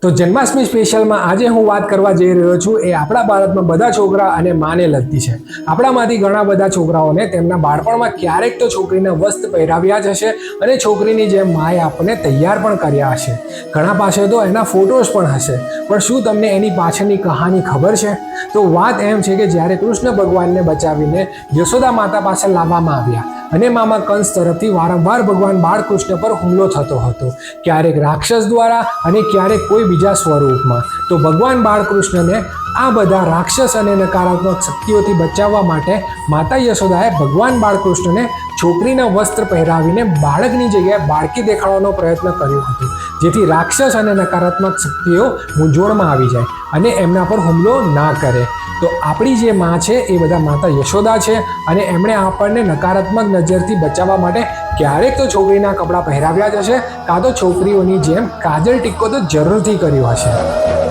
તો જન્માષ્ટમી સ્પેશિયલમાં આજે હું વાત કરવા જઈ રહ્યો છું એ આપણા ભારતમાં બધા છોકરા અને માને લગતી છે। આપણામાંથી ઘણા બધા છોકરાઓને તેમના બાળપણમાં ક્યારેક તો છોકરીના વસ્ત્ર પહેરાવ્યા જ હશે અને છોકરીની જેમ માએ આપણને તૈયાર પણ કર્યા હશે। ઘણા પાસે તો એના ફોટોસ પણ હશે, પણ શું તમને એની પાછળની કહાની ખબર છે? તો વાત એમ છે કે જ્યારે કૃષ્ણ ભગવાનને બચાવીને યશોદા માતા પાસે લાવવામાં આવ્યા અને મામા કંસ તરફથી વારંવાર ભગવાન બાળકૃષ્ણ પર હુમલો થતો હતો, ક્યારેક રાક્ષસ દ્વારા અને ક્યારેક કોઈ બીજા સ્વરૂપમાં। તો ભગવાન બાળકૃષ્ણને આ બધા રાક્ષસ અને નકારાત્મક શક્તિઓથી બચાવવા માટે માતા યશોદાએ ભગવાન બાળકૃષ્ણને છોકરીના વસ્ત્ર પહેરાવીને બાળકની જગ્યાએ બાળકી દેખાડવાનો પ્રયત્ન કર્યો હતો, જેથી રાક્ષસ અને નકારાત્મક શક્તિઓ મૂંઝવણમાં આવી જાય અને એમના પર હુમલો ના કરે। તો આપણી જે માં છે એ બધા માતા યશોદા છે અને એમણે આપણને નકારાત્મક નજરથી બચાવવા માટે ક્યારેક તો છોકરીના કપડાં પહેરાવ્યા જ હશે, કાં તો છોકરીઓની જેમ કાજલ ટીક્કો તો જરૂરથી કર્યો હશે।